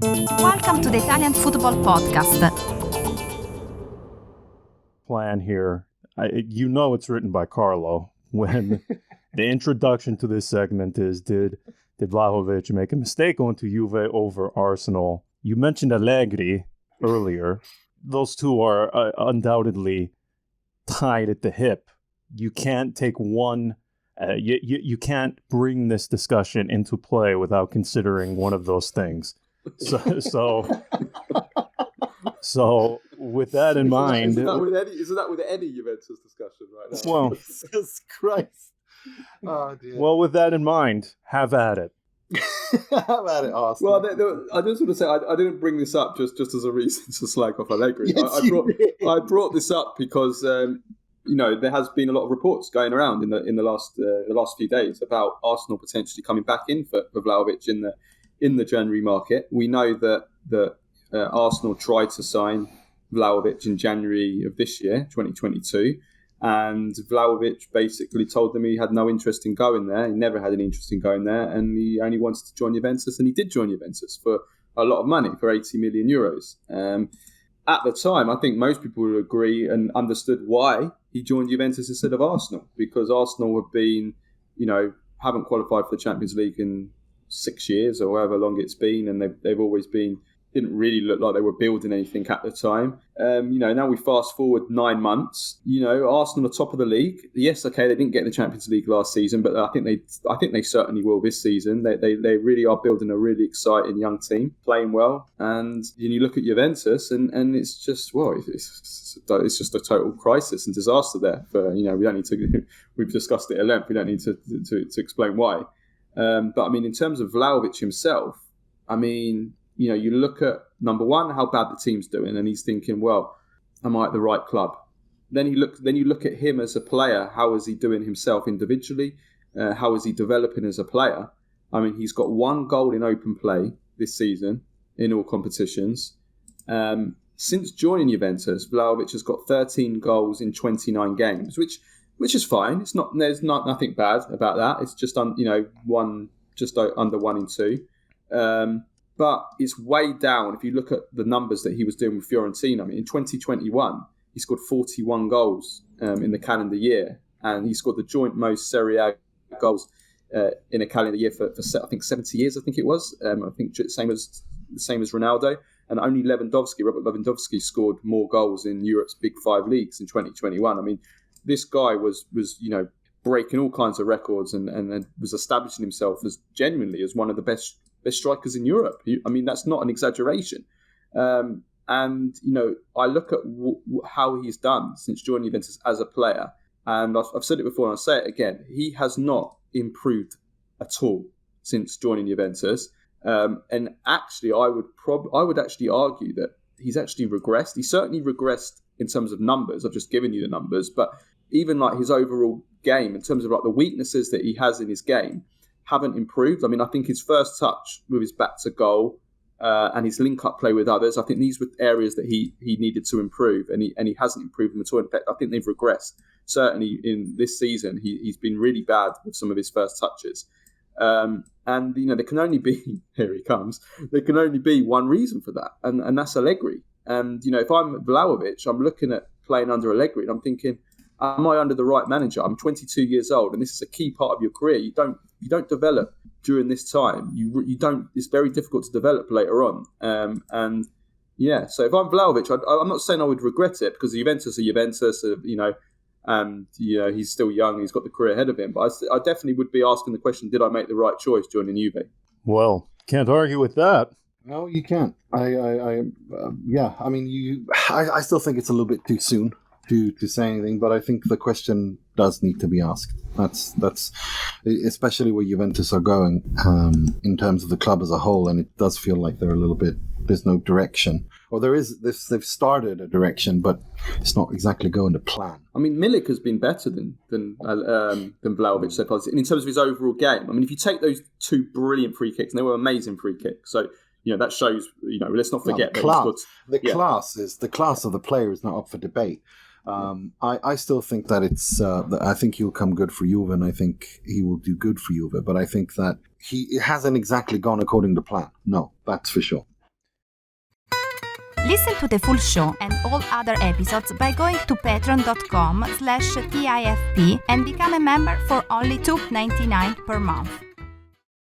Welcome to the Italian Football Podcast. Plan here. It's written by Carlo. When the introduction to this segment is, did Vlahovic make a mistake going to Juve over Arsenal? You mentioned Allegri earlier. Those two are undoubtedly tied at the hip. You can't take one. You can't bring this discussion into play without considering one of those things. So with that in mind, isn't that with any Juventus discussion right now? Well, Jesus Christ! Oh dear. Well, with that in mind, have at it. Have at it, Arsenal. Well, I just want to say I didn't bring this up just as a reason to slag off Allegri. Yes, I brought this up because there has been a lot of reports going around in the last few days about Arsenal potentially coming back in for Vlahovic in the January market. We know that Arsenal tried to sign Vlahovic in January of this year, 2022, and Vlahovic basically told them he had no interest in going there. He never had any interest in going there, and he only wanted to join Juventus, and he did join Juventus for a lot of money, for 80 million euros. At the time, I think most people would agree and understood why he joined Juventus instead of Arsenal, because Arsenal have been, haven't qualified for the Champions League in 6 years or however long it's been, and they've always didn't really look like they were building anything at the time. Now we fast forward 9 months. Arsenal are top of the league. Yes, okay, they didn't get in the Champions League last season, but I think they certainly will this season. They really are building a really exciting young team, playing well. And you look at Juventus, and it's just it's just a total crisis and disaster there. We don't need to. We've discussed it at length. We don't need to explain why. But I mean, in terms of Vlahovic himself, I mean, you look at, number one, how bad the team's doing, and he's thinking, well, am I at the right club? Then you look at him as a player. How is he doing himself individually? How is he developing as a player? I mean, he's got 1 goal in open play this season in all competitions. Since joining Juventus, Vlahovic has got 13 goals in 29 games, which is fine. There's nothing bad about that. It's just under 1 in 2. But it's way down if you look at the numbers that he was doing with Fiorentina. I mean, in 2021, he scored 41 goals in the calendar year, and he scored the joint most Serie A goals in a calendar year for I think 70 years. I think it was. I think the same as Ronaldo, and only Robert Lewandowski, scored more goals in Europe's Big 5 leagues in 2021. I mean, this guy was breaking all kinds of records and was establishing himself as genuinely as one of the best strikers in Europe. I mean, that's not an exaggeration. And I look at how he's done since joining Juventus as a player, and I've said it before and I'll say it again. He has not improved at all since joining Juventus. And actually, I would actually argue that he's actually regressed. He certainly regressed in terms of numbers. I've just given you the numbers, but even like his overall game, in terms of like the weaknesses that he has in his game, haven't improved. I mean, I think his first touch with his back to goal and his link-up play with others, I think these were areas that he needed to improve, and he hasn't improved them at all. In fact, I think they've regressed. Certainly in this season, he's been really bad with some of his first touches. And there can only be, here he comes, there can only be one reason for that, and that's Allegri. And, if I'm Vlahovic, I'm looking at playing under Allegri, and I'm thinking, am I under the right manager? I'm 22 years old, and this is a key part of your career. You don't develop during this time. You don't. It's very difficult to develop later on. So if I'm Vlahovic, I'm not saying I would regret it, because Juventus are Juventus. He's still young. He's got the career ahead of him. But I definitely would be asking the question: did I make the right choice joining Juve? Well, can't argue with that. No, you can't. I mean, I still think it's a little bit too soon to say anything, but I think the question does need to be asked. That's especially where Juventus are going in terms of the club as a whole, and it does feel like they're a little bit. There's no direction, or there is. They've started a direction, but it's not exactly going to plan. I mean, Milik has been better than Vlahovic so far in terms of his overall game. I mean, if you take those 2 brilliant free kicks, and they were amazing free kicks, so that shows. Let's not forget the class of the player is not up for debate. I still think that it's. I think he'll come good for Juve, and I think he will do good for Juve. But I think that it hasn't exactly gone according to plan. No, that's for sure. Listen to the full show and all other episodes by going to patreon.com/TIFP and become a member for only $2.99 per month.